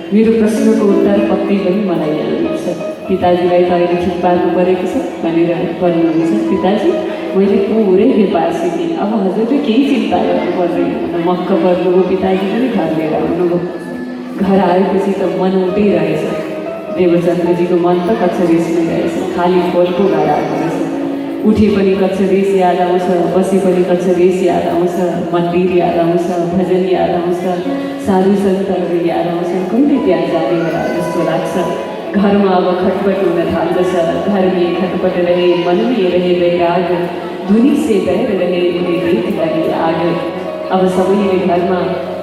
मेरो प्रश्नको उत्तर पक्कै पनि मलाई याद छ। पिताजीलाई त अहिले ठिक पार्नु परेको छ भनेर भन्नुहुन्छ। पिताजी मैले पुरै व्यापार सिकेँ, अब हजुरले केही चिन्ता गर्नु पर्दैन भनेर मक्क पर्नुभयो। पिताजी पनि घर लिएर आउनुभयो। घर आएपछि त मन उठै रहेछ। देवचन्द्रजीको मन त कच्छरेसमै रहेछ। खाली खोलको घर आएको रहेछ। उठे पनि कच्छरेस याद आउँछ, बसे पनि कच्छरेस याद आउँछ, मन्दिर याद आउँछ, भजन याद आउँछ, साधु सन्तहरू याद आउँछ। कहिले त्यहाँ जाने होला जस्तो लाग्छ। घरमा अब खटपट हुन थाल्दछ। घर में खटपट रहे, मन में रहे वैराग, धुनी से बहर रहे उन्हें देख लगे आग। अब सबैले घरमा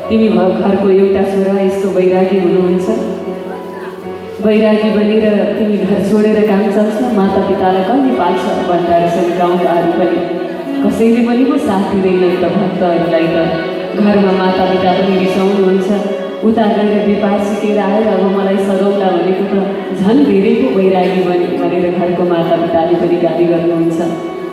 तिमी घरको एउटा छोरा यस्तो वैरागी हुनुहुन्छ, वैरागी बनेर तिमी घर छोडेर काम चल्छ, माता पितालाई कहिले पाल्छ भन्दा रहेछन् गाउँकाहरू पनि। कसैले पनि पो साथ दिँदैनन् त भक्तहरूलाई त। घरमा माता पिता पनि रिसाउनुहुन्छ। उता गएर व्यापार सिकेर आएर अब मलाई सघाउला भनेको त झन् धेरै पो वैरागी बने भनेर घरको माता पिताले पनि गाली गर्नुहुन्छ।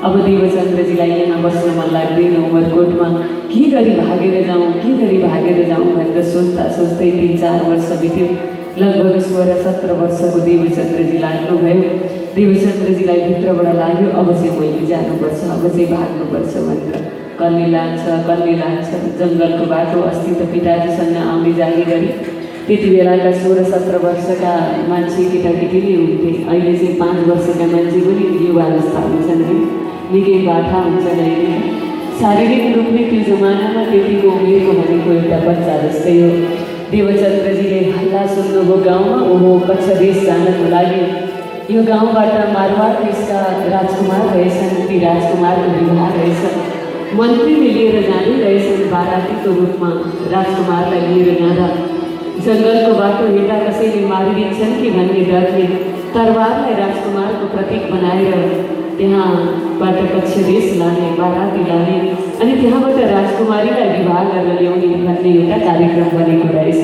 अब देवचन्द्रजीलाई यहाँ बस्न मन लाग्दैन उमरकोटमा। के गरी भागेर जाउँ, के गरी भागेर जाउँ भनेर सोच्दा सोच्दै 3-4 वर्ष बित्यो। लगभग 16-17 वर्षको देवचन्द्रजी लाग्नुभयो। देवचन्द्रजीलाई भित्रबाट लाग्यो अब चाहिँ मैले जानुपर्छ, अब चाहिँ भाग्नुपर्छ भनेर। कल्ले लान्छ जङ्गलको बाटो। अस्ति त पिताजीसँग आउने जाने गरी त्यति बेलाका 16-17 वर्षका मान्छे केटाकेटी नै हुन्थे। अहिले चाहिँ 5 वर्षका मान्छे पनि युवावस्था हुन्छन् है, निकै बाठा हुन्छन् अहिले। शारीरिक रूपले त्यो जमानामा त्यतिको उमेरको भनेको एउटा बच्चा जस्तै हो। देवचन्द्रजीले हल्ला सुन्नुभयो गाउँमा, ओहो कच्छरेस जानको लागि। यो गाउँबाट मारवाड देशका राजकुमार रहेछन्, ती राजकुमारको विवाह रहेछ। मन्त्रीले लिएर जाने रहेछन् बारातीको रूपमा। राजकुमारलाई लिएर जाँदा जङ्गलको बाटो हेर्दा कसैले मारिदिन्छन् कि भन्ने डरले तरवारलाई राजकुमारको प्रतीक बनाएर त्यहाँबाट कच्छरेस लाने, बाराती लाने अनि त्यहाँबाट राजकुमारीलाई विवाह गरेर ल्याउने भन्ने एउटा कार्यक्रम बनेको रहेछ।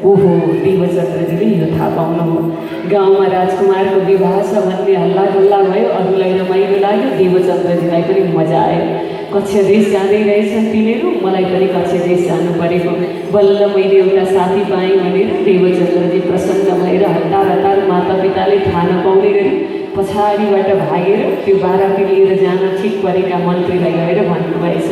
ओहो देवचन्द्रजीले यो थाहा पाउनुभयो। गाउँमा राजकुमारको विवाह छ भन्ने हल्ला गुल्ला भयो। अरूलाई रमाइलो लाग्यो, देवचन्द्रजीलाई पनि मजा आयो। कच्छरेस जाँदै रहेछन् तिनीहरू, मलाई पनि कच्छरेस जानु परेको। बल्ल मैले एउटा साथी पाएँ भनेर देवचन्द्रजी प्रसन्न भएर हतार हतार माता पिताले पितालाई थाहा नपाउने गरी पछाडिबाट भागेर त्यो बाराती लिएर जान ठिक परेका मन्त्रीलाई गएर भन्नुभएछ,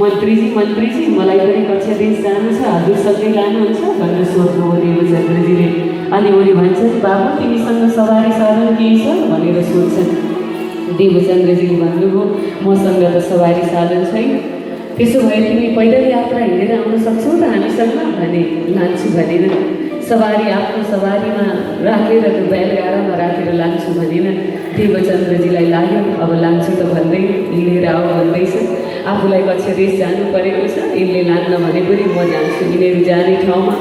मन्त्रीजी मलाई पनि कक्षा देश जानु छ, हजुरसँगै लानुहुन्छ भनेर सोध्नु हो देवचन्द्रजीले। अनि उनी भन्छन् बाबु तिमीसँग सवारी साधन केही छ भनेर सोध्छन्। देवचन्द्रजीले भन्नुभयो मसँग त सवारी साधन छैन, त्यसो भए तिमी पैदल यात्रा हिँडेर आउन सक्छौ त हामीसँग भने। लान्छु भनेन, सवारी आफ्नो सवारीमा राखेर त्यो बैलगाडामा राखेर लान्छु भनेन। देवचन्द्रजीलाई लाग्यो अब लान्छु त भन्दै लिएर आऊ भन्दैछ, आफूलाई कक्षा देश जानु परेको छ, यिनले लान्न भने पनि म जान्छु। यिनीहरू जाने ठाउँमा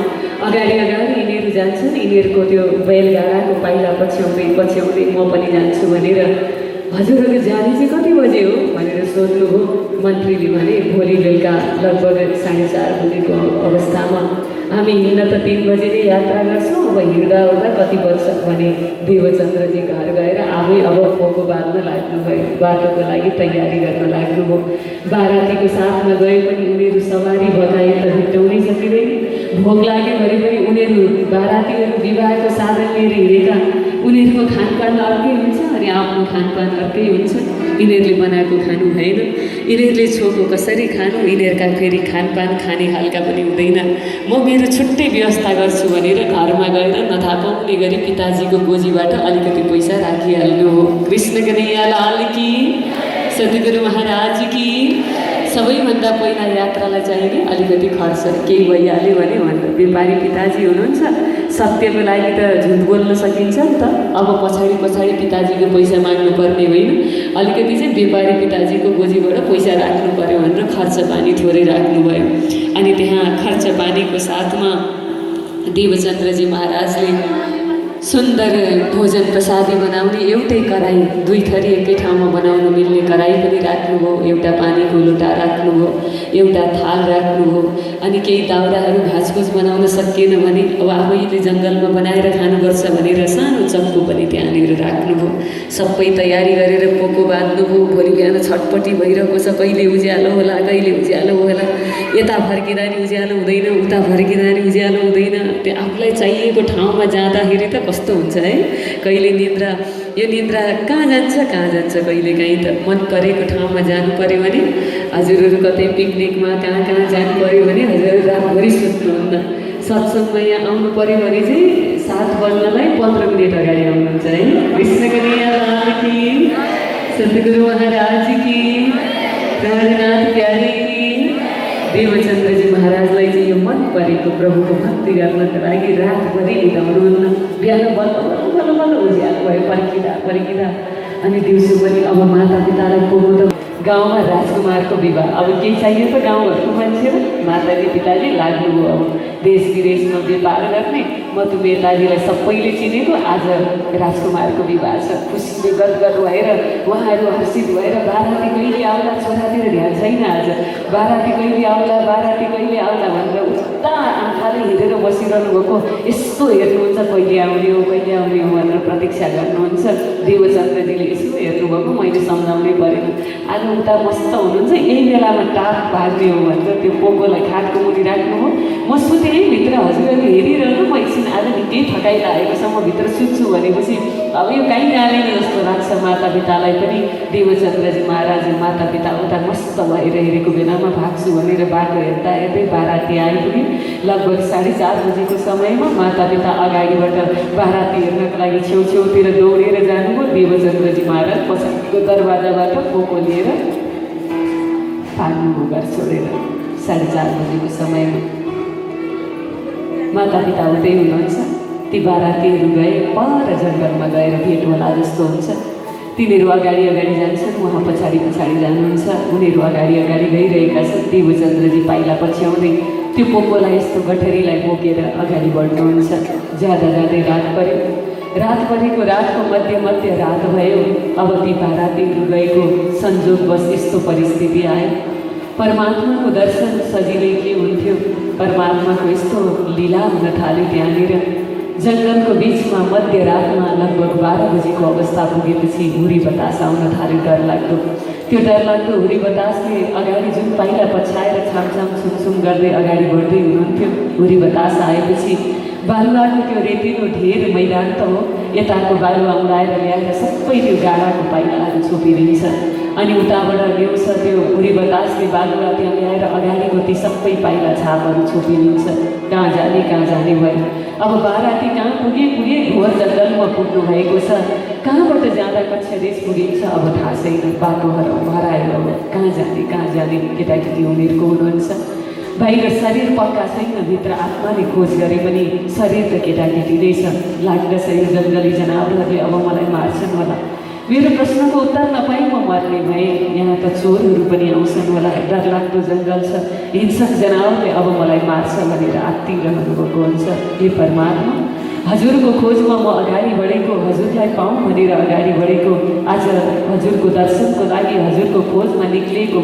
अगाडि यिनीहरू जान्छन्, यिनीहरूको त्यो बैलगाडाको पाइला पछ्याउँदै म पनि जान्छु भनेर। हजुरहरू जाने चाहिँ कति बजे हो भनेर सोध्नुभयो। मन्त्रीले भने भोलि बेलुका लगभग 4:30 बजेको अवस्थामा। हामी हिँड्न त 3 बजे नै यात्रा गर्छौँ, अब हिँड्दा ओर्दा कति बज्छ भने। देवचन्द्रजी घर गएर आफै अब पोको बाँध्न लाग्नुभयो, बाटोको लागि तयारी गर्न लाग्नुभयो। बारातीको साथमा गए पनि उनीहरू सवारी भगाए त भेट्टाउनै सकिँदैन। भोग लाग्यो भने पनि उनीहरू बारातीहरू विवाहको साधन लिएर हिँडेका, उनीहरूको खानपान अर्कै हुन्छ अनि आफ्नो खानपान अर्कै हुन्छ। यिनीहरूले बनाएको खानु भएन, यिनीहरूले छोको कसरी खानु, यिनीहरूका फेरि खानपान खाने हालका पनि हुँदैन। म मेरो छुट्टै व्यवस्था गर्छु भनेर घरमा गएर नथाहा पाउने गरी पिताजीको गोजीबाट अलिकति पैसा राखिहाल्नु हो। कृष्ण कन्हैया लाल की, सद्गुरु महाराज की। सबैभन्दा पहिला यात्रालाई चाहिने अलिकति खर्च केही भइहाल्यो भने भनेर व्यापारी पिताजी हुनुहुन्छ, सत्यको लागि त झुट बोल्न सकिन्छ नि त। अब पछाडि पिताजीको पैसा माग्नु पर्ने होइन, अलिकति चाहिँ व्यापारी पिताजीको गोजीबाट पैसा राख्नु पर्यो भनेर खर्च पानी थोरै राख्नुभयो। अनि त्यहाँ खर्च पानीको साथमा देवचन्द्रजी महाराजले सुन्दर भोजन प्रसादी बनाउने एउटै कराई, 2 थरी एकै ठाउँमा बनाउन मिल्ने कराई पनि राख्नुभयो, एउटा पानीको लोटा राख्नुभयो, एउटा थाल राख्नुभयो। अनि केही दाउराहरू घाँसफुस बनाउन सकिएन भने अब आफैले जङ्गलमा बनाएर खानुपर्छ भनेर सानो चक्कु पनि त्यहाँनिर राख्नुभयो। सबै तयारी गरेर पोको बाँध्नुभयो। भोलि बिहान छटपट्टि भइरहेको छ, कहिले उज्यालो होला कहिले उज्यालो होला, यता फर्किँदा नि उज्यालो हुँदैन, उता फर्किँदा नि उज्यालो हुँदैन। त्यो आफूलाई चाहिएको ठाउँमा जाँदाखेरि त कस्तो हुन्छ है, कहिले निद्रा, यो निद्रा कहाँ जान्छ कहिले काहीँ त। मन परेको ठाउँमा जानु पऱ्यो भने हजुरहरू कतै पिकनिकमा कहाँ जानु पऱ्यो भने हजुरहरू रातभरि सुत्नुहुन्न। सत्सङ्गमा यहाँ आउनु पऱ्यो भने चाहिँ 7 बज्नलाई 15 मिनट अगाडि आउनुहुन्छ है। कृष्ण कन्हैया लाल की, सद्गुरु महाराज की, प्राणनाथ प्यारे की। देवचन्द्रजी महाराजलाई चाहिँ यो मन परेको प्रभुको भक्ति गर्नको लागि रातभरि उदाउनुहुन्न। बिहान बल्ल उज्यालो भयो फर्किँदा। अनि दिउँसो पनि अब माता पितालाई पुग्नु त गाउँमा राजकुमारको विवाह, अब के चाहियो त गाउँघरको मान्छेहरू, माताले पिताले लाग्नुभयो अब देश विदेशमा व्यापार गर्ने। मधुमेताजीलाई सबैले चिनेको, आज राजकुमारको विवाह छ। खुसीले गदगद भएर उहाँहरू हर्षित भएर बाराती कहिले आउला, छोरातिर ध्यान छैन आज, बाराती कहिले आउला भनेर उता आँखाले हेरेर बसिरहनु भएको। यस्तो हेर्नुहुन्छ कहिले आउने हो भनेर प्रतीक्षा गर्नुहुन्छ। देवचन्द्रजीले यसो हेर्नुभएको, मैले सम्झाउनै परेन। आज उता मस्त हुनुहुन्छ, यही बेलामा टाप भाग्ने हो भनेर त्यो पोकोलाई खाटको मुनि राख्नु हो। म सुतेँ भित्र, हजुरहरूले हेरिरहनु, म एकछिन आज निकै थकाइ लागेको छ, म भित्र सुत्छु भनेपछि अब यो कहीँ जाँदैन जस्तो लाग्छ माता पितालाई पनि। देवचन्द्रजी महाराज माता पिता उता मस्त भएर हेरेको बेलामा भाग्छु भनेर बाटो हेर्दै बाराती आइपुगे। लगभग 4:30 बजेको समयमा माता पिता अगाडिबाट बाराती हेर्नको लागि छेउछेउतिर दौडेर जानुभयो। देवचन्द्रजी महाराज पछाडिको दरवाजाबाट पोको लिएर भाग्नुभयो घर छोडेर। 4:30 बजेको समयमा माता पिता उतै हुनुहुन्छ। ती बारातीहरू गए, पर जङ्गलमा गएर भेट होला जस्तो हुन्छ। तिनीहरू अगाडि जान्छन्, उहाँ पछाडि जानुहुन्छ। उनीहरू अगाडि गइरहेका छन्। देवचन्द्रजी पाइला पछ्याउँदै त्यो पोकोलाई यस्तो गठरीलाई बोकेर अगाडि बढ्नुहुन्छ। जाँदै रात पऱ्यो। रात परेको रातको मध्य रात भयो। अब ती बारातीहरू गएको संजोगवश यस्तो परिस्थिति आयो। परमात्माको दर्शन सजिलै के हुन्थ्यो, परमात्माको यस्तो लीला हुन थाल्यो। त्यहाँनिर जङ्गलको बिचमा मध्यरातमा लगभग 12 बजेको अवस्था पुगेपछि हुरी बतास आउन थाल्यो, डरलाग्दो। त्यो डरलाग्दो हुरी बतासले अगाडि जुन पाइला पछ्याएर छामछाम छुमछुम गर्दै अगाडि बढ्दै हुनुहुन्थ्यो, हुरी बतास आएपछि बालुवाको त्यो रेतीको ढेर मैदान त हो, यताको बालुवा उडाएर ल्याएर सबै त्यो गाडाको पाइलाहरू छोपिदिन्छ। अनि उताबाट ल्याउँछ त्यो हुरी बतासले बालुवा त्यहाँ ल्याएर अगाडिको ती सबै पाइला छापहरू छोपिदिन्छ। कहाँ जाने भयो। अब बाराती कहाँ पुगे घोर जङ्गलमा पुग्नु भएको छ। कहाँबाट जाँदा कक्षा देश पुगिन्छ अब थाहा छैन। बाटो हराएर कहाँ जाने केटाकेटी उमेरको हुनुहुन्छ। बाहिर शरीर पक्का छैन, भित्र आत्माले खोज गरे पनि शरीर त केटाकेटी नै छ। लाग्दछ यो जङ्गली जनावरहरूले अब मलाई मार्छन् होला। मेरो प्रश्नको उत्तर नपाई म मर्ने भएँ। यहाँ त चोरहरू पनि आउँछन् होला। डरलाग्दो जङ्गल छ, हिंसक जनावरले अब मलाई मार्छ भनेर आत्तिरहनु भएको हुन्छ। हे परमात्मा, हजुरको खोजमा म अगाडि बढेको, हजुरलाई पाऊँ भनेर अगाडि बढेको। आज हजुरको दर्शनको लागि हजुरको खोजमा निक्लिएको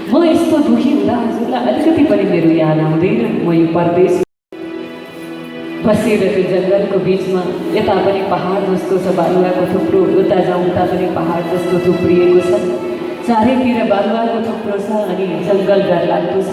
म यस्तो दुखी हुँदा हजुरलाई अलिकति पनि मेरो याद आउँदैन। म यो परदेश बसेर त्यो जङ्गलको बिचमा, यता पनि पहाड जस्तो छ बालुवाको थुप्रो, उता जाउँ उता पनि पहाड जस्तो थुप्रिएको छ। चारैतिर बालुवाको थुप्रो छ अनि जङ्गल डरलाग्दो छ,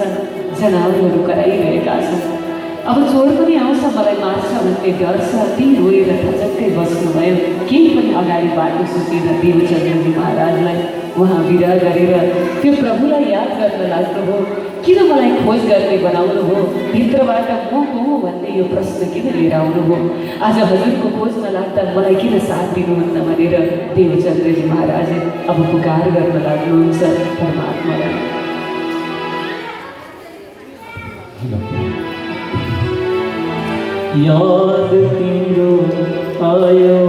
जनावरहरू कराइरहेका छन्। अब चोर पनि आउँछ मलाई मार्छ भन्ने डर छ। ती रोएर थचक्कै बस्नुभयो। केही पनि अगाडि बाटो सुतेन देवचन्द्रजी महाराजलाई। उहाँ विरह गरेर त्यो प्रभुलाई याद गर्न लाग्नुभयो। किन मलाई खोज गर्ने बनाउनु हो, भित्रबाट म को हो भन्ने यो प्रश्न किन लिएर आउनुभयो। आज हजुरको खोजमा लाग्दा मलाई किन साथ दिनुहुन्न भनेर देवचन्द्रजी महाराज अब पुकार गर्न लाग्नुहुन्छ परमात्मालाई। याद तिम्रो आयो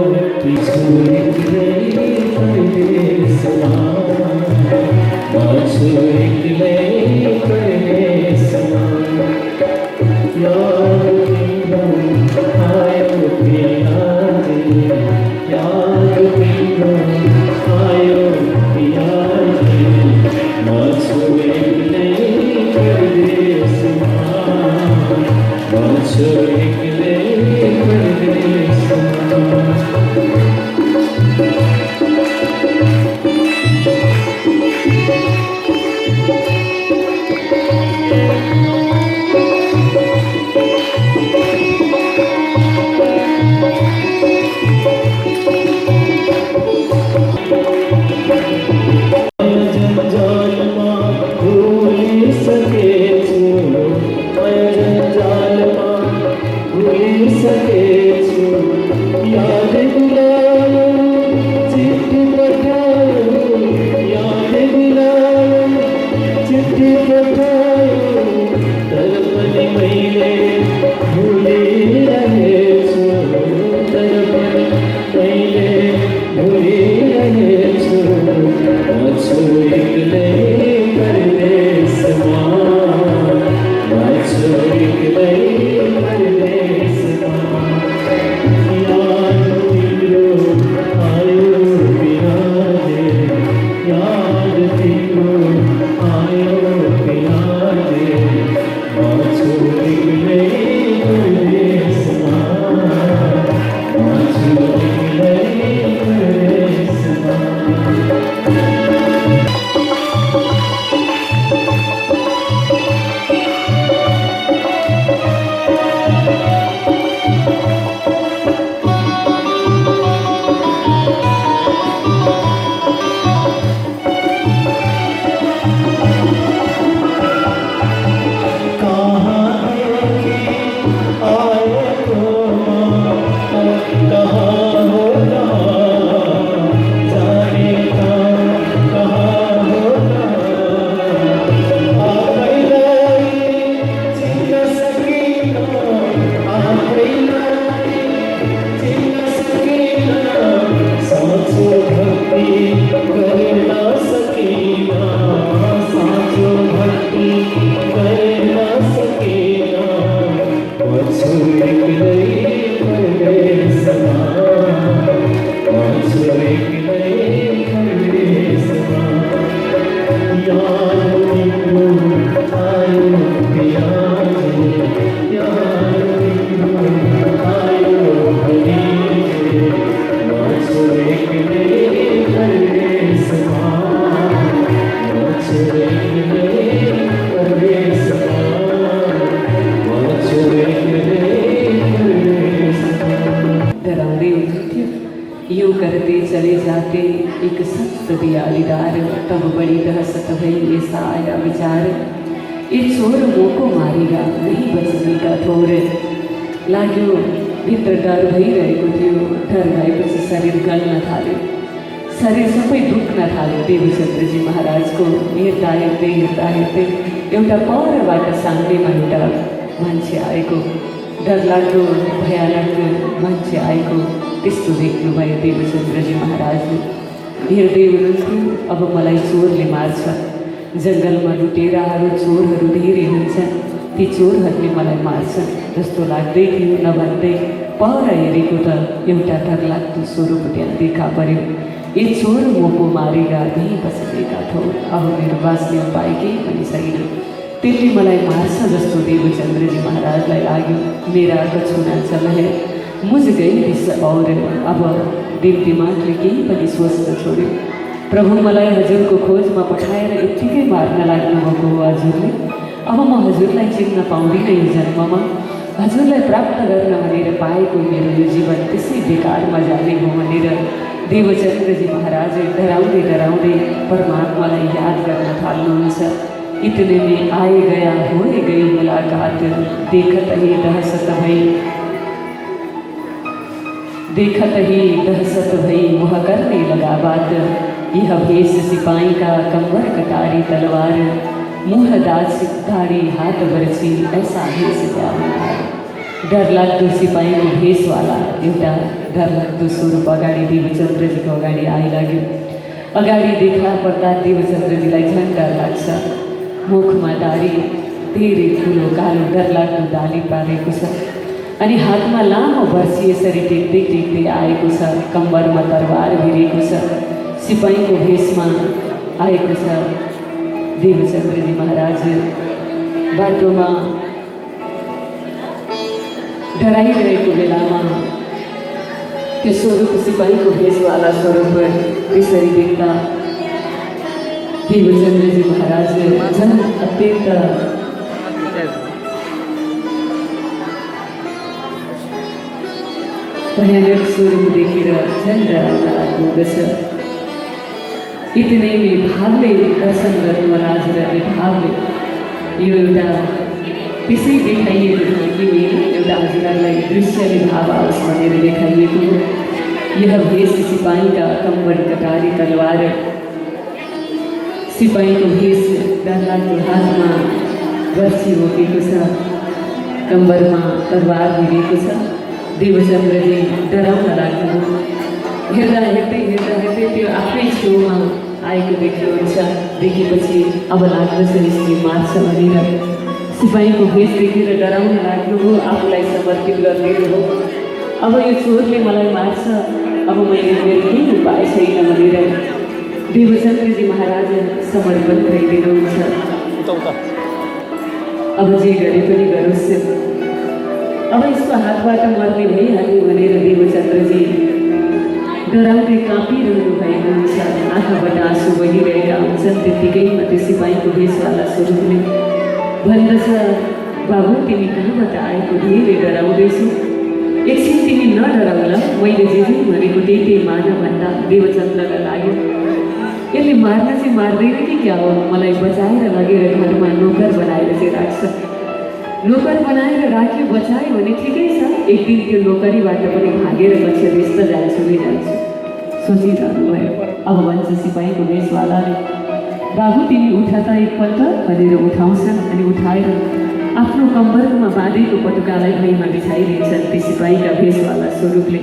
यूं करते चले जाते एक सख्त दियालीदार, तब बड़ी दहशत भई ऐसा आया विचार, ये चोर मोको मारेगा नहीं बचने का थोर। लाग्यो भित्र डर भइरहेको थियो, डर भएपछि शरीर गल्न थाल्यो, शरीर सबै दुख्न थाल्यो। देवचन्द्रजी महाराजको हेर्दा हेर्दै एउटा परबाट सामनेमा एउटा मान्छे आएको, डरलाग्दो भयानक मान्छे आएको त्यस्तो देख्नुभयो देवचन्द्रजी महाराजले। हेर्दै हुनुहुन्थ्यो, अब मलाई चोरले मार्छ, जङ्गलमा लुटेराहरू चोरहरू धेरै हुन्छन्, ती चोरहरूले मलाई मार्छ जस्तो लाग्दै थियो। नभन्दै पर हेरेको त एउटा डरलाग्दो स्वरूप त्यहाँ देखा पर्यो। ये चोर मोको मारेगा नहीं बचने का थोर, अब मेरो बाँच्ने उपाय केही पनि छैन, त्यसले मलाई मार्छ जस्तो देवचन्द्रजी महाराजलाई लाग्यो। मेरा कछुना चल है मुझ गई दिस और, अब दिमागले केही पनि सोच्न छोड्यो। प्रभु मलाई हजुरको खोजमा पठाएर यत्तिकै मार्न लाग्नुभएको हो हजुरले, अब म हजुरलाई चिन्न पाउँदिनँ यो जन्ममा, हजुरलाई प्राप्त गर्न भनेर पाएको मेरो यो जीवन त्यसै बेकारमा जाने हो भनेर देवचन्द्रजी महाराज डराउँदै डराउँदै परमात्मालाई याद गर्न थाल्नुहुन्छ। इतने में आए गया होए गई मुलाकात, देखत ही दहशत भई वह करने लगा बात, यह भेष सिपाही का कंवर कटारी तलवार, मुँह दाढ़ी हाथ बरछी ऐसा भेष क्या। डरलाग्दो सिपाहीको भेषवाला एउटा डरलाग्दो स्वरूप अगाडि देवचन्द्रजीको अगाडि आइलाग्यो। अगाडि देखा पर्दा देवचन्द्रजीलाई झन् डर लाग्छ। मुखमा दाढी धेरै ठुलो कालो डरलाग्दो दाली पारेको छ, अनि हातमा लामो बर्सी यसरी टेक्दै आएको छ, कम्बरमा तरबार भिरेको छ, सिपाहीको भेषमा आएको छ। देवचन्द्रजी महाराज बाटोमा डराइरहेको बेलामा त्यो स्वरूप सिपाहीको भेषवाला स्वरूप त्यसरी देख्दा देवचन्द्रजी महाराज झन् अत्यन्त भयानक स्वरूप देखेर झन् डराउन लाग्दछ। इतनै भावले दर्शन गर्नु महाराजहरूले भावले यो एउटा त्यसै देखाइएको थियो कि एउटा हजुरहरूलाई दृश्यले भाव आओस् भनेर देखाइएको हो। यह भेष सिपाहीका कम्बर कटारी तलवार, सिपाहीको भेष डरलाग्दो हातमा बर्छी बोकेको छ, कम्बरमा तरबार भिरेको छ। देवचन्द्रजी डराउन लाग्नुभयो। हेर्दा हेर्दै त्यो आफ्नै छेउमा आएको देख्नुहुन्छ। देखेपछि अब लाग्दछ यसले मार्छ भनेर सिपाहीको भेष देखेर डराउन लाग्नुभयो, आफूलाई समर्पित गरिदिनु हो। अब यो चोरले मलाई मार्छ, अब मैले मेरो केही उपाय छैन भनेर देवचन्द्रजी महाराज समर्पण गरिदिनुहुन्छ। अब जे गरे पनि गरोस्, अब यसको हातबाट मर्ने भइहाल्यो भनेर देवचन्द्रजी डराउँदै काँपिरहनु भएको हुन्छ। आँखाबाट आँसु बगिरहेका हुन्छन्। त्यत्तिकैमा त्यो सिपाहीको भेषवाला स्वरूपले भन्दछ, बाबु तिमी कहाँबाट आएको, धेरै डराउँदैछु, एकछिन तिमी नडराउला, मैले जे भनेको त्यही मान भन्दा देवचन्द्रलाई लाग्यो यसले मार्न चाहिँ मार्दैन कि क्या हो, मलाई बचाएर लगेर घरमा नोकर बनाएर चाहिँ राख्छ। नोकर बनाएर राख्यो, बचायो भने ठिकै छ, एक दिन त्यो नोकरीबाट पनि भागेर बच्चा व्यस्त जान्छु सोचिरहनु भयो। अब भन्छ सिपाहीको भेषवालाले, बाबु तिमी उठ त एकपल्ट भनेर उठाउँछन्, अनि उठाएर आफ्नो कम्बरमा बाँधेको पटुकालाई भुइँमा बिछाइदिन्छन्। ती सिपाहीका भेषवाला स्वरूपले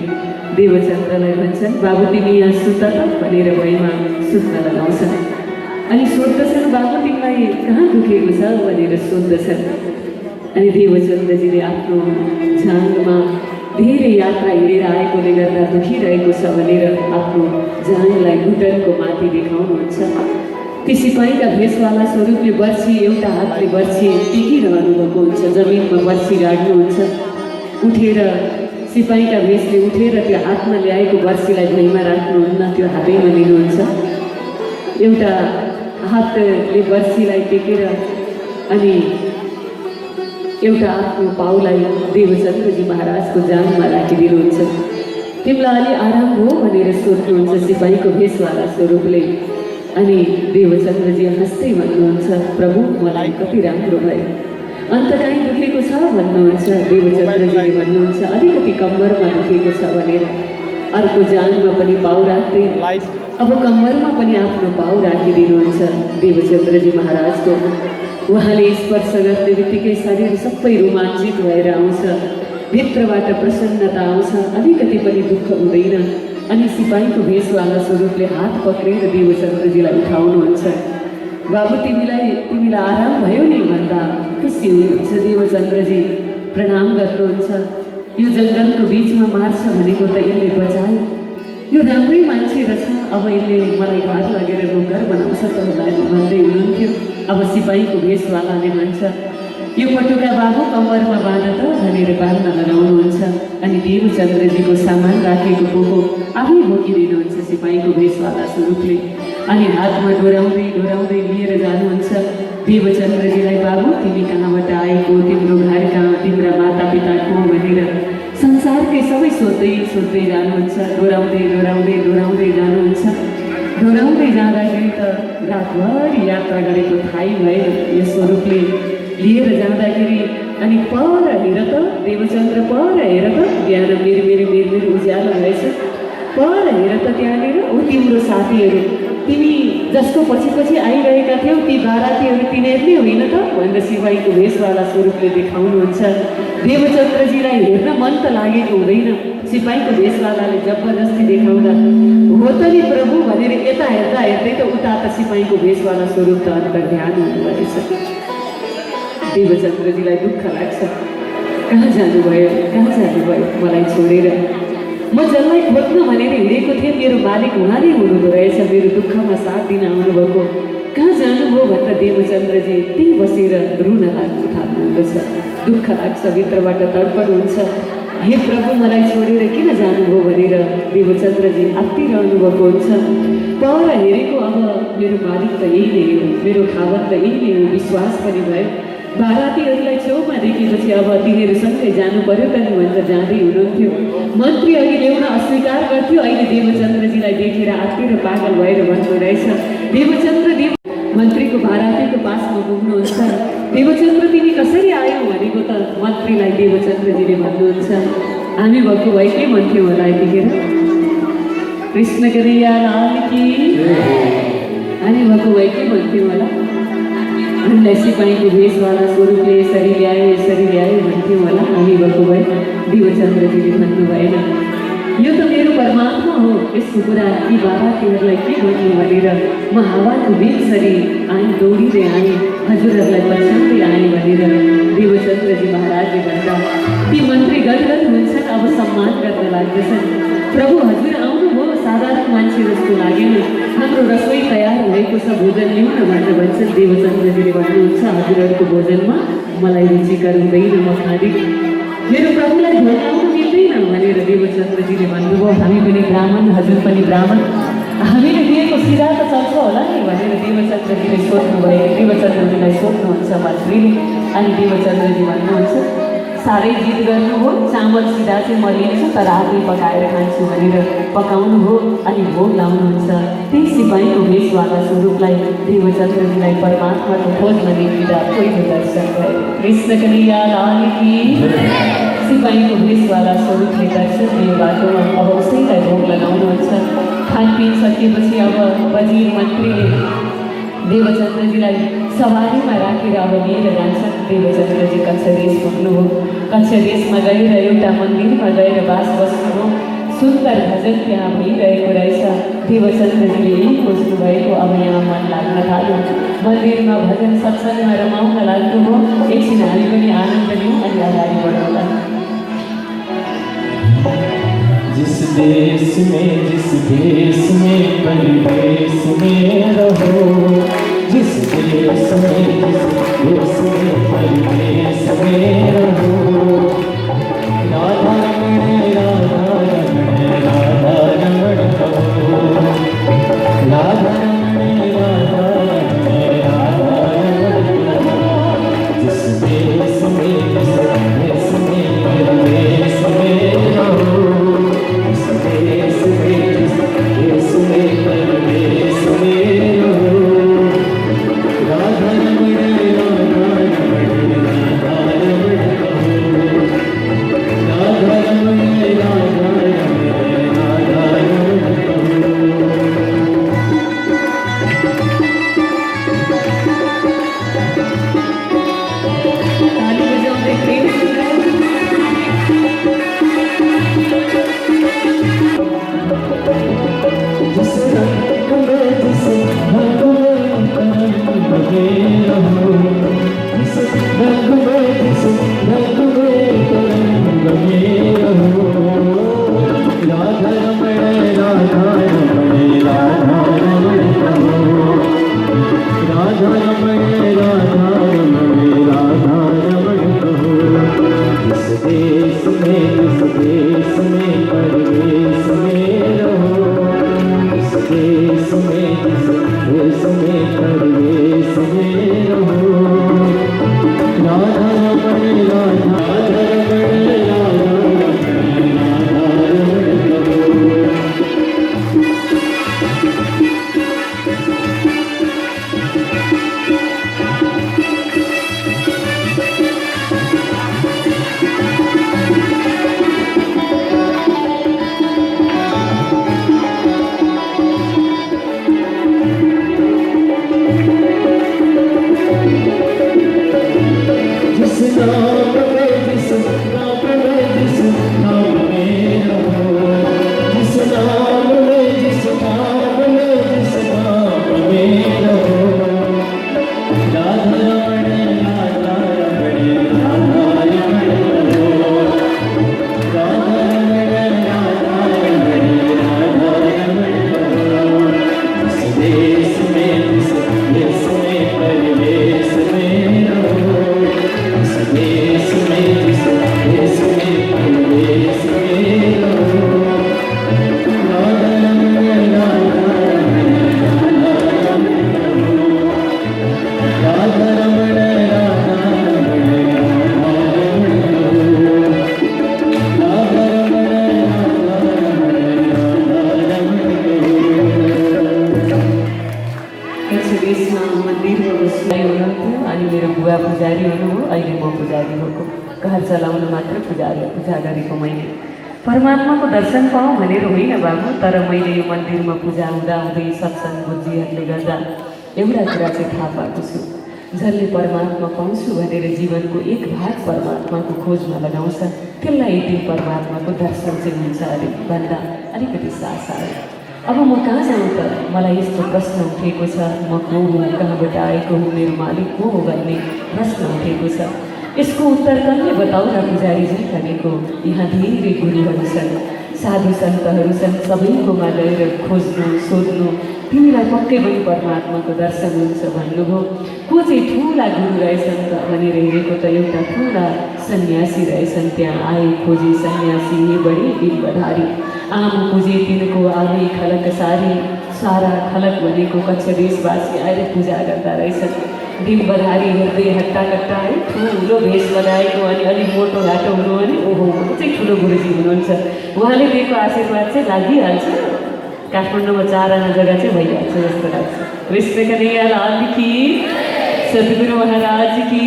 देवचन्द्रलाई भन्छन्, बाबु तिमी यहाँ सुत त भनेर भुइँमा सुत्न लगाउँछन्। अनि सोध्दछन्, बाबु तिमीलाई कहाँ दुखेको छ भनेर सोध्दछन्। अनि देवचन्द्रजीले आफ्नो जाँघमा धेरै यात्रा हिँडेर आएकोले गर्दा दुखिरहेको छ भनेर आफ्नो जाँघलाई घुटनको माथि देखाउनुहुन्छ। ती सिपाहीका भेषवाला स्वरूपले बर्छी एउटा हातले बर्छी टेकिरहनु भएको हुन्छ, जमिनमा बर्छी गाड्नुहुन्छ। उठेर सिपाहीका भेषले उठेर त्यो हातमा ल्याएको बर्छीलाई भुइँमा राख्नुहुन्न, त्यो हातैमा लिनुहुन्छ। एउटा हातले बर्छीलाई टेकेर अनि एउटा आफ्नो पाउलाई देवचन्द्रजी महाराजको जाँघमा राखिदिनुहुन्छ। तिमीलाई अलि आराम हो भनेर सोध्नुहुन्छ सिपाहीको भेषवाला स्वरूपले। अनि देवचन्द्रजी हाँस्दै भन्नुहुन्छ, प्रभु मलाई कति राम्रो भयो। अन्त कहीँ दुखेको छ भन्नुहुन्छ। देवचन्द्रजीले भन्नुहुन्छ, अलिकति कम्मरमा दुखेको छ भनेर। अर्को जानमा पनि पाउ राख्दै अब कम्मरमा पनि आफ्नो पाउ राखिदिनुहुन्छ देवचन्द्रजी महाराजको। उहाँले स्पर्श गर्ने बित्तिकै शरीर सबै रोमाञ्चित भएर आउँछ, भित्रबाट प्रसन्नता आउँछ, अलिकति पनि दुःख हुँदैन। अनि सिपाहीको भेषवाला स्वरूपले हात पक्रेर देवचन्द्रजीलाई उठाउनुहुन्छ। बाबु तिमीलाई आराम भयो नि भन्दा खुसी हुनुहुन्छ देवचन्द्रजी। प्रणाम गर्नुहुन्छ। यो जङ्गलको बिचमा मार्छ भनेको त यसले बचायो, यो राम्रै मान्छे रहेछ, अब यसले मलाई घर लगेर नोकर बनाउँछ त होला नि भन्दै हुनुहुन्थ्यो। अब सिपाहीको भेषवालाले भन्छ, यो पटुका बाबु कम्मरमा बाँध त भनेर बाँध्न लगाउनुहुन्छ। अनि देवचन्द्रजीको सामान राखेको पोको आफै बोकिदिनुहुन्छ सिपाहीको भेषवाला स्वरूपले। अनि हातमा डोराउँदै डोराउँदै लिएर जानुहुन्छ देवचन्द्रजीलाई। बाबु तिमी कहाँबाट आएको, तिम्रो घर कहाँ, तिम्रा मातापिता को भनेर संसारकै सबै सोध्दै सोध्दै जानुहुन्छ। डोराउँदै डोराउँदै डोराउँदै जानुहुन्छ। डोराउँदै जाँदाखेरि त रातभरि यात्रा गरेको थाहै भएन यो स्वरूपले लिएर जाँदाखेरि। अनि पर हेर त देवचन्द्र, पर हेर त बिहान मेरो उज्यालो भएछ, पर हेर त त्यहाँनिर ऊ तिम्रो साथीहरू, तिमी जसको पछि पछि आइरहेका थियौ ती बारातीहरू तिनीहरूले होइन त भनेर सिपाहीको भेषवाला स्वरूपले देखाउनुहुन्छ। देवचन्द्रजीलाई हेर्न मन त लागेको हुँदैन, सिपाहीको भेषवालाले जबरजस्ती देखाउँदा हो त नि प्रभु भनेर यता हेर्दा हेर्दै त उता त सिपाहीको भेषवाला स्वरूप त अन्तर्ध्यान हुनुभएछ। देवचन्द्रजीलाई दुःख लाग्छ, कहाँ जानुभयो मलाई छोडेर। म जसलाई खोज्नु भनेर हिँडेको थिएँ, मेरो मालिक उहाँले हुनुहुँदो रहेछ, मेरो दुःखमा साथ दिन आउनुभएको, कहाँ जानुभयो भनेर देवचन्द्रजी त्यही बसेर रुन लाग्नु थाल्नुहुन्छ। दुःख लाग्छ, भित्रबाट तडपड हुन्छ। हे प्रभु मलाई छोडेर किन जानुभयो भनेर देवचन्द्रजी आत्तिरहनु भएको हुन्छ। पर हेरेको अब मेरो मालिक त यही नै हो, मेरो खावन त यही नै हो, विश्वास पनि भयो। बारातीहरूलाई छेउमा देखेपछि अब तिनीहरूसँगै जानु पर्यो त नि भनेर जाँदै हुनुहुन्थ्यो। मन्त्री अघि ल्याउन अस्वीकार गर्थ्यो, अहिले देवचन्द्रजीलाई देखेर आत्तिर पागल भएर भन्नु रहेछ, मन्त्रीको बारातीको पासमा पुग्नुहुन्छ। देवचन्द्र तिमी कसरी आयौ भनेको त मन्त्रीलाई देवचन्द्रजीले भन्नुहुन्छ। हामी भएको भए के भन्थ्यौँ होला यतिखेर? कृष्ण कन्हैया लाल की। हामी भएको भए के भन्थ्यौँ होला? हामीलाई सिपाहीको भेषवाला स्वरूपले यसरी ल्यायो भन्थ्यौँ होला हामी भएको भए? देवचन्द्रजीले भन्नु भएन, यो त मेरो परमात्मा हो, यसको कुरा यी बारातीहरूलाई के भन्नु भनेर म हावाको बेगसरी आएँ, दौडिँदै आएँ, हजुरहरूलाई पछ्याउँदै आएँ भनेर देवचन्द्रजी महाराजले भन्दा ती मन्त्री गदगद हुन्छन्, अब सम्मान गर्न लाग्दछन्। प्रभु हजुर आउनुभयो, साधारण मान्छे जस्तो लागेन, हाम्रो रसोई तयार भएको छ, भोजन लिउँ न भनेर भन्छन्। देवचन्द्रजीले भन्नुहुन्छ, हजुरहरूको भोजनमा मलाई रुचिकर हुँदैन, म खाँदिनँ, मेरो प्रभुलाई भोगाउनु मिल्दैन भनेर देवचन्द्रजीले भन्नुभयो। हामी पनि ब्राह्मण, हजुर पनि ब्राह्मण, हामीले दिएको सिधा त चल्छ होला नि भनेर देवचन्द्रजीले सोध्नुभयो। देवचन्द्रजीलाई सोध्नुहुन्छ मन्त्रीले। अनि देवचन्द्रजी भन्नुहुन्छ, साह्रै जिद गर्नु हो, चामल सिधा चाहिँ म लिन्छु तर आफै पकाएर खान्छु भनेर पकाउनु हो। अनि भोग लाउनुहुन्छ। त्यही सिपाहीको भेषवाला स्वरूपलाई देवचन्द्रजीलाई परमात्माको खोजमा देखिँदा पहिलो दर्शन भयो। कृष्ण कन्हैया लाल की। सिपाहीको भेषवाला स्वरूपले दर्शन दियो बाटोमा। अब उसैलाई भोग लगाउनुहुन्छ। खानपिन सकिएपछि अब वजिर मन्त्रीले देवचन्द्रजीलाई सवारीमा राखेर अब लिएर जान्छन्। देवचन्द्रजी कक्षदेश पुग्नुभयो। कक्षदेशमा गएर एउटा मन्दिरमा गएर बास बस्नुभयो। सुन्दर भजन त्यहाँ भइरहेको रहेछ। देवचन्द्रजीले यही खोज्नु भएको, अब यहाँ मन लाग्न थाल्यो। मन्दिरमा भजन सत्सङ्गमा रमाउन लाग्नुभयो। एकछिन हामी पनि आनन्द लिउँ अनि अगाडि बढौँला। जिस देश में परिवेश में रहो, जिस देश में परिवेश में रहो, राधा रमण राधा रमण राधा रमण कहो, राधा रमण राधा रमण राधा रमण कहो। जिस देश में परिवेश में रहो, जिस पुजारी हुनुभयो, अहिले म पुजारी भएको। घर चलाउन मात्र पूजा गरेको मैले। परमात्माको दर्शन पाऊँ भनेर होइन बाबु, तर मैले यो मन्दिरमा पूजा हुँदा हुँदै सत्सङ्ग बुद्धिहरूले गर्दा एउटा कुरा चाहिँ थाहा पाएको छु, जसले परमात्मा पाउँछु भनेर जीवनको एक भाग परमात्माको खोजमा लगाउँछ त्यसलाई एक दिन परमात्माको दर्शन चाहिँ हुन्छ अरे भन्दा अलिकति सास आयो। अब म कहाँ जाउँ त? मलाई यस्तो प्रश्न उठेको छ, म को हुँ, कहाँबाट आएको हुँ, मेरो मालिक को हो भन्ने प्रश्न उठेको छ। यसको उत्तर कसले बताउन पुजारीजी भनेको? यहाँ धेरै गुरुहरू छन्, साधु सन्तहरू छन्, सबैकोमा गएर खोज्नु सोध्नु, तिमीलाई पक्कै पनि परमात्माको दर्शन हुन्छ भन्नुभयो। को चाहिँ ठुला गुरु रहेछन् त भनेर हेरेको त एउटा ठुला सन्यासी रहेछन्। त्यहाँ आए खोजे सन्यासी हे बढे बिम्बधारी, आम पूजे तिनको आमै खलक सारी, सारा खलक भनेको कच्छ देशवासी आएर पूजा गर्दा रहेछन्। बिम्बधारी हेर्दै हट्टा कट्टा है, ठुलो भेष लगाएको अनि अलिक मोटो घाटो हुनु भने ओहो चाहिँ ठुलो गुरुजी हुनुहुन्छ। उहाँले दिएको आशीर्वाद चाहिँ लागिहाल्छ। काठमाडौँमा 4 आना जग्गा चाहिँ भइहाल्छ जस्तो लाग्छ। विश्व कन्हैयालाल की, सद्गुरु महाराज की।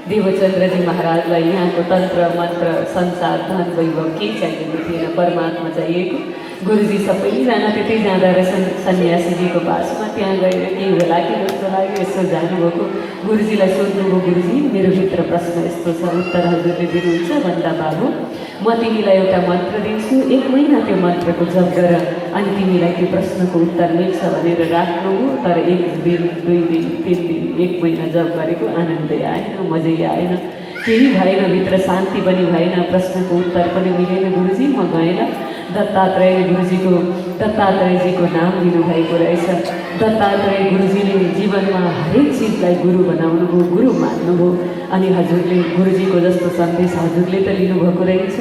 देवचन्द्रजी महाराजलाई यहाँको तन्त्र मन्त्र संसार धन वैभव केही चाहिएको थिएन, परमात्मा चाहिएको। गुरुजी सबैजना त्यतै जाँदा रहेछन् सन्यासीजीको पासमा। त्यहाँ गएर के होला कि जस्तो लाग्यो, यसो जानुभएको। गुरुजीलाई सोध्नुभयो, गुरुजी मेरो भित्र प्रश्न यस्तो छ, उत्तर हजुरले दिनुहुन्छ भन्दा बाबु म तिमीलाई एउटा मन्त्र दिन्छु, 1 महिना त्यो मन्त्रको जप गर अनि तिमीलाई त्यो प्रश्नको उत्तर मिल्छ भनेर राख्नु हो। तर 1 दिन 2 दिन 3 दिन 1 महिना जप गरेको आनन्दै आएन, मजै आएन, केही भएन, भित्र शान्ति पनि भएन, प्रश्नको उत्तर पनि मिलेन। गुरुजी म गएन। दत्तात्रेयजीको नाम लिनुभएको रहेछ। दत्तात्रेय गुरुजीले जीवनमा हरेक चिजलाई गुरु बनाउनुभयो, गुरु मान्नुभयो। अनि हजुरले गुरुजीको जस्तो सन्देश हजुरले त लिनुभएको रहेछ।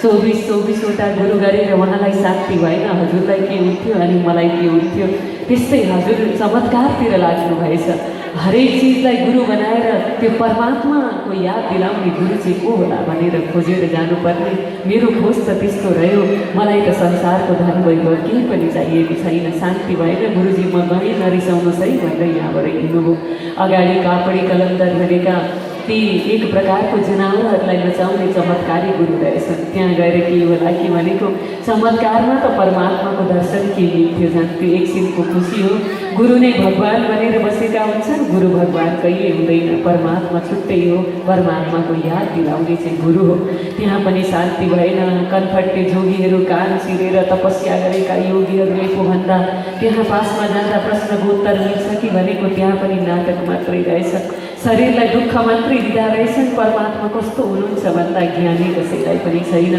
24वटा गुरु गरेर उहाँलाई शान्ति भएन, हजुरलाई के हुन्थ्यो अनि मलाई के हुन्थ्यो। त्यस्तै हजुर चमत्कारतिर लाग्नु भएछ। हरेक चिजलाई गुरु बनाएर त्यो परमात्माको याद दिलाउने गुरु चाहिँ को होला भनेर खोजेर जानुपर्ने। मेरो खोज त त्यस्तो रह्यो। मलाई त संसारको धन वैभव केही पनि चाहिएको छैन, शान्ति भएन। गुरुजी म गएँ, नरिसाउनुहोस् है भनेर यहाँबाट हिँड्नुभयो। अगाडि कापडी कलन्दर भनेका ती एक प्रकारको जनावरहरूलाई नचाउने चमत्कारी गुरु रहेछन्। त्यहाँ गएर के होला कि भनेको चमत्कारमा त परमात्माको दर्शन के मिल्थ्यो झन्, त्यो एकछिनको खुसी हो। गुरु नै भगवान बनेर बसेका हुन्छन्, गुरु भगवान कहिले हुँदैन, परमात्मा छुट्टै हो। परमात्माको याद दिलाउने चाहिँ गुरु हो। त्यहाँ पनि शान्ति भएन। कन्फट्टे जोगीहरू कान चिरेर तपस्या गरेका योगीहरूले पो भन्दा त्यहाँ पासमा जाँदा प्रश्नको उत्तर मिल्छ कि भनेको त्यहाँ पनि नाटक मात्रै रहेछ। शरीरलाई दुःख मात्रै दिँदा रहेछन्, परमात्मा कस्तो हुनुहुन्छ भन्दा ज्ञानी कसैलाई पनि छैन।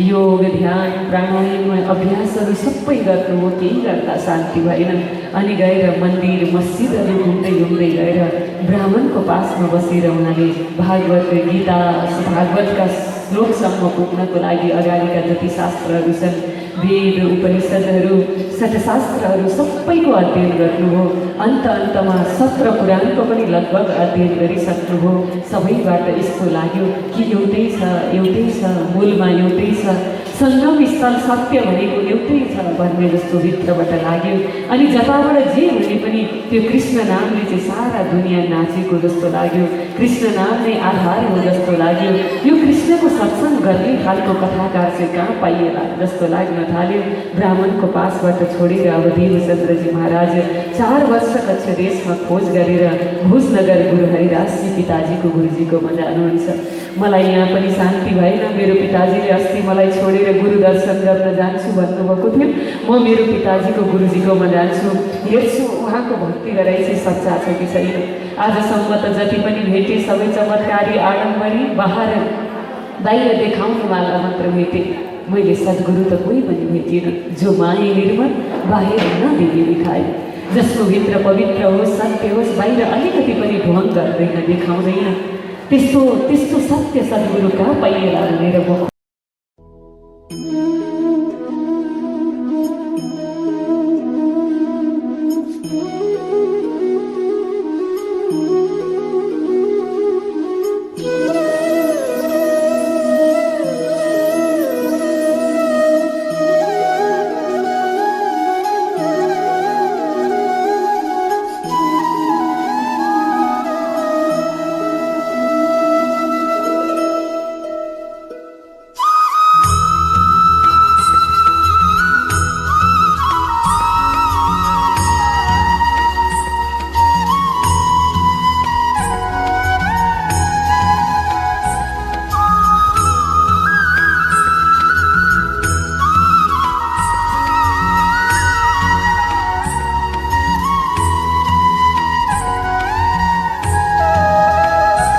योग ध्यान प्राणायाम अभ्यासहरू सबै गर्नु हो, केही गर्दा शान्ति भएन। अनि गएर मन्दिर मस्जिदहरू घुम्दै घुम्दै गएर ब्राह्मणको पासमा बसेर उहाँले भागवत गीता भागवतका श्लोकसम्म पुग्नको लागि अगाडिका जति शास्त्रहरू छन्, वेद उपनिषदहरू शतशास्त्रहरू सबैको अध्ययन गर्नुभयो। अन्तमा 17 पुराणको पनि लगभग अध्ययन गरिसक्नुभयो। सबैबाट यस्तो लाग्यो कि एउटै छ, मूलमा एउटै छ, सङ्गम स्थल सत्य भनेको एउटै छ भन्ने जस्तो भित्रबाट लाग्यो। अनि जताबाट जे भने पनि त्यो कृष्ण नामले चाहिँ सारा दुनियाँ नाचेको जस्तो लाग्यो। कृष्ण नाम नै आधार हो जस्तो लाग्यो। यो कृष्णको सत्सङ्ग गर्ने खालको कथाकार चाहिँ कहाँ पाइएला जस्तो लाग्न थाल्यो। ब्राह्मणको पासबाट छोडेर अब देवचन्द्रजी महाराज 4 वर्ष कक्ष देशमा खोज गरेर भुजनगर गुरु हरिदासजी पिताजीको गुरुजीकोमा जानुहुन्छ। मलाई यहाँ पनि शान्ति भएन। मेरो पिताजीले अस्ति मलाई छोडेर गुरु दर्शन गर्न जान्छु भन्नुभएको थियो। म मेरो पिताजीको गुरुजीकोमा जान्छु, हेर्छु उहाँको भक्ति गराइ चाहिँ सच्चा छ कि छैन। आजसम्म त जति पनि भेटे सबै चमत्कारी आडम्बरी बाहिर देखाउनेवाला मात्र भेटे। मैले सद्गुरु त कोही पनि भेटिनँ जो माये निर्मल बाहिर नदेखे दिखाए, जसको भित्र पवित्र होस् सत्य होस्, बाहिर अलिकति पनि ढोङ गर्दैन देखाउँदैन। त्यस्तो सत्य सद्गुरु कहाँ पाइएला भनेर म